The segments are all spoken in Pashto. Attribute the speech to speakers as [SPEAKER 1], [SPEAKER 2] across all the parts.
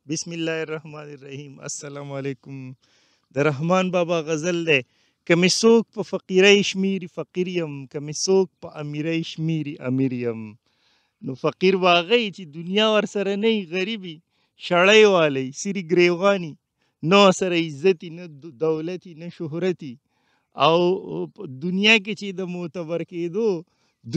[SPEAKER 1] بسم الله الرحمن الرحیم. السلام علیکم. د رحمان بابا غزل دی: که می څوک په فقیرۍ شمیري فقیر یم، که می څوک په امیرۍ شمیري امیر یم. نو فقیر به هغه یي چې دنیا ورسره نه وي، غریب وي، شړۍ والی سري ګریواني، نه ورسره عزتي، نه دولتي، نه شهرتي، او په دنیا کې چې د معتبر کېدو،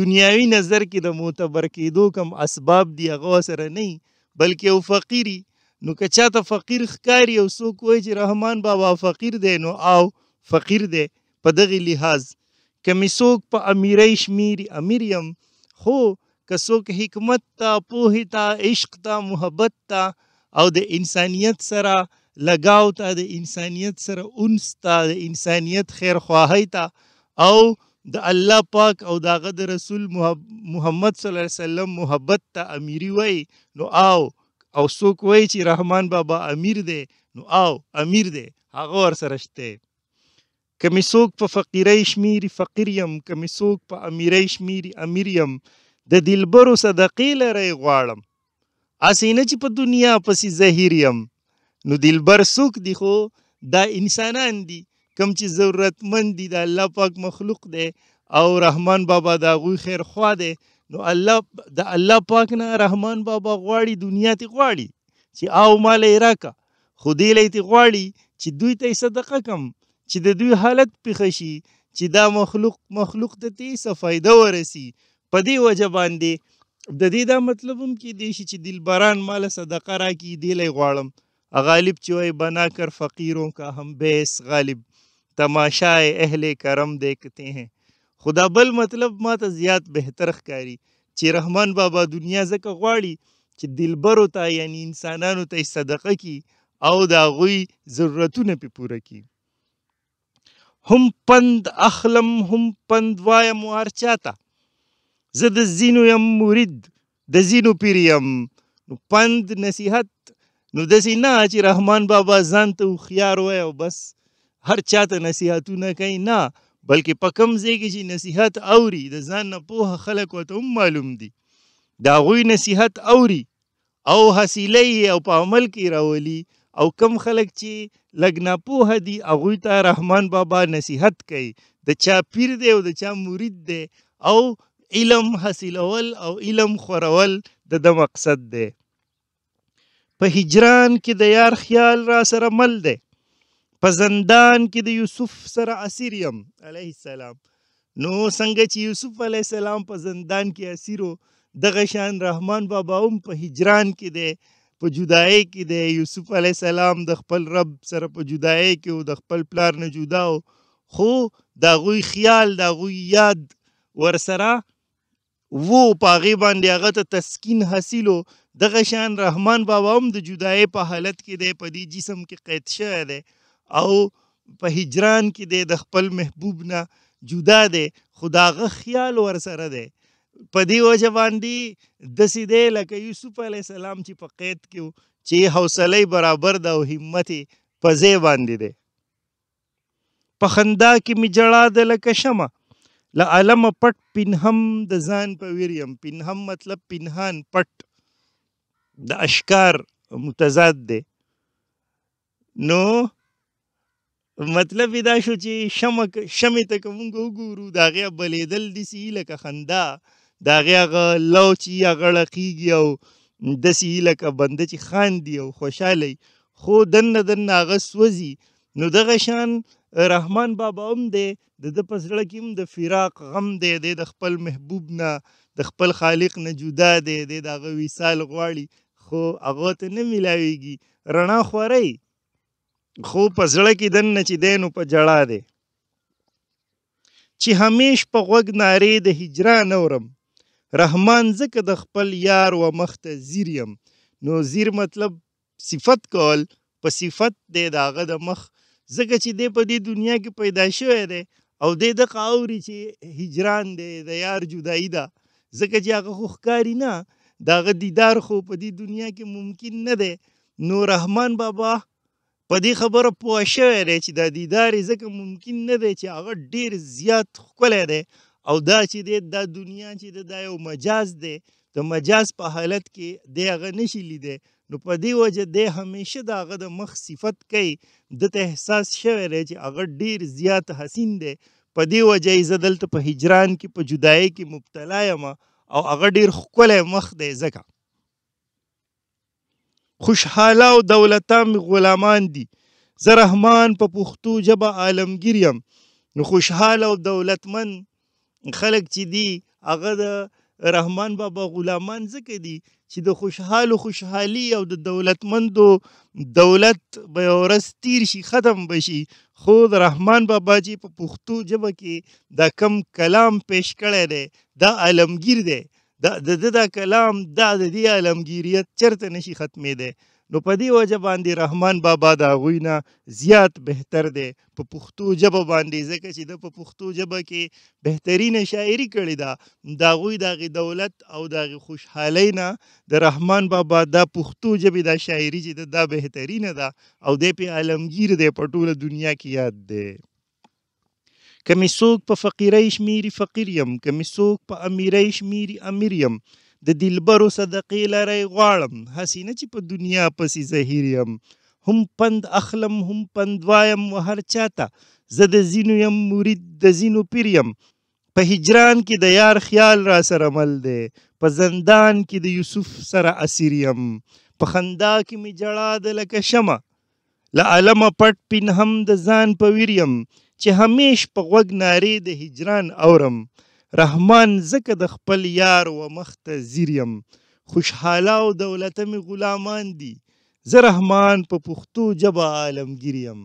[SPEAKER 1] دنیاوي نظر کې د معتبر کېدو کم اسباب دي هغه ورسره نه وي، بلکې یو فقیر وي. نو که چاته فقیر ښکاري او څوک وایي چې رحمان بابا فقیر دی، نو او فقیر دی په دغې لحاظ. که مې څوک په امیرۍ شمیري امیر یم، خو که څوک حکمت ته، پوهې ته، عشق ته، محبت ته او د انسانیت سره لګاو ته، د انسانیت سره انس ته، د انسانیت خیرخواهۍ ته او د الله پاک او د هغه د رسول محمد صلی الله علیه وسلم محبت ته امیري وایي، نو او څوک وایي چې رحمان بابا امیر دی، نو او امیر دی هغه ورسره شته. که مې څوک په فقیرۍ شمیري فقیر یم، که مې څوک په امیرۍ شمیري امیر یم. د دلبرو صدقې لرئ غواړم، هسې نه چې په دنیا پسې زهیر یم. نو دلبر څوک دي؟ خو دا انسانان دي کم چې ضرورتمند دي، د الله پاک مخلوق دی او رحمان بابا د هغوی خیرخوا دی. نو د الله پاک نه رحمان بابا غواړي، دنیا ته غواړي چې او ماله یې راکه، خو دې له یې غواړي چې دوی ته یې صدقه کم، چې د دوی حالت پیښه شي، چې دا مخلوق ته څه فایده ورسي. په دې وجه باندې د دې دا مطلب هم کیدی شي چې دلبران ماله صدقه راکړي، دې له یې غواړم. غالب چې وایي بنا کر فقیروں کا ہم بیس غالب، تماشائے اہل کرم دیکھتے ہیں. خدا بل مطلب ما ته زیات بهتر ښکاري چې رحمان بابا دنیا ځکه غواړي چې دلبرو ته یعنی انسانانو ته صدقه کی او د هغوی ضرورتونه پې پوره کړي. هم پند اخلم هم پند وایم هر چاته، زه د ځینو یم مرید د ځینو پیر یم. نو پند نصیحت، نو داسې نه چې رحمان بابا ځان ته هوښیار وای او بس هر چاته نصیحتونه کوي، نه، بلکې په کوم ځای کې چې نصیحت اوري د ځان نه پوهه خلک ورته هم معلوم دي، د هغوی نصیحت اوري او حاصله یې او په عمل کې راولي. او کم خلک چې لږ ناپوهه دي هغوی ته رحمان بابا نصیحت کوي، د چا پیر دی او د چا مرید دی، او علم حاصلول او علم خورول د ده مقصد دی. په هجران کې د یار خیال را سره مل دی، په زندان کې د یوسف سره اسیر یم علیه السلام. نو څنګه چې یوسف علیه السلام په زندان کې اسیر و، دغه شان رحمان بابا هم په هجران کې دی، په جدایۍ کې دی. یوسف علیه السلام د خپل رب سره په جدایۍ کې و، د خپل پلار نه جدا و، خو د هغوی خیال، د هغوی یاد ورسره وو، په هغې باندې هغه ته تسکین حاصل و. دغه شان رحمان بابا هم د جدایۍ په حالت کې دی، په دې جسم کې قید شوی دی او په هجران کې دی، د خپل محبوب نه جدا دی، خو د هغه خیال ورسره دی. په دې وجه باندې داسې دی لکه یوسف علیه السلام چې په قید کې و، چې حوصله برابر ده او همت یې په ځای باندې دی. په خندا کې مې جړا ده لکه شمع، له علمه پټ پنهم د ځان په ویر یم. پنهم مطلب پنهان، پټ، د اشکار متضاد دی. نو مطلب دا شو چې شمعې ته که مونږ وګورو د هغې بلېدل داسې لکه خندا، د هغې هغه لو چې هغه ړقېږي او داسې لکه بنده چې خاندي او خوشحاله وي، خو دننه هغه سوځي. نو دغه شان رحمان بابا هم دی، د ده په زړه کې هم د فراق غم دی، دی د خپل محبوب نه، د خپل خالق نه جدا دی، دی د هغه وصال غواړي، خو هغه ته نه میلاویږي. رڼا خوری خو په زړه کې دننه چې دی نو په جړا دی. چې همیش په غوږ نارې د هجران اورم، رحمان ځکه د خپل یار و مخ ته ځیر یم. نو ځیر مطلب صفت کول، په صفت دی د هغه د مخ، ځکه چې دی په دې دنیا کې پیدا شوی دی او دی دغه اوري چې هجران دی، د یار جدایي ده، ځکه چې هغه خو ښکاري نه، د هغه دیدار خو په دې دنیا کې ممکن نه دی. نو رحمان بابا په دې خبره پوه شوی دی چې دا دیدار یې ځکه ممکن نه دی چې هغه ډېر زیات ښکلی دی، او دا چې دی دا دنیا چې دی دا یو مجاز دی، د مجاز په حالت کې دی هغه نشي لیدی. نو په دې وجه دی همیشه د هغه د مخ صفت کوي، دته احساس شوی دی چې هغه ډیر زیات حسین دی، په دې وجه یې زه دلته په هجران کې په جدایۍ کې مبتلا یم او هغه ډیر ښکلی مخ دی. ځکه خوشحاله او دولته مې غلامان دي، زه رحمان په پښتو ژبه عالمګیر یم. نو خوشحاله او دولتمن خلک چې دي هغه د رحمان بابا غلامان ځکه دي چې د خوشحالو خوشحالي او د دولتمندو دولت به یوه ورځ تیر شي، ختم به شي، خو د رحمان بابا چې په پښتو ژبه کې دا کم کلام پیش کړی دی دا عالمګیر دی، د ده دا کلام دا د دې عالمګیریت چرته نشي ختمېدی. نو په دې وجه باندې رحمان بابا د هغوی نه زیات بهتر دی په پښتو ژبه باندې، ځکه چې د په پښتو ژبه کې بهترینه شاعري کړې ده. د هغوی د هغې دولت او د هغې خوشحالۍ نه د رحمان بابا دا پښتو ژبې دا شاعري چې ده دا بهترینه ده او دی پې عالمګیر دی، په ټوله دنیا کې یاد دی. که مې څوک په فقیرۍ شمېري فقیر یم، که مې څوک په امیرۍ شمېري امیر یم. د دلبرو صدقې لری غواړم، هسې نه چې په دنیا پسې زهیر یم. هم پند اخلم هم پند وایم و هر چاته، زه د ځینو یم مرید د ځینو پیر یم. په هجران کې د یار خیال را سره مل دی، په زندان کې د یوسف سره اسیر یم. په خندا کې مې جړا ده لکه شمع، له علمه پټ پنهم د ځان په ویر یم. چې همیش په غوږ نارې د هجران اورم، رحمان ځکه د خپل یار و مخ ته ځیر یم. خوشحاله او دولته مې غلامان دي، زه رحمان په پښتو ژبه عالمګیر یم.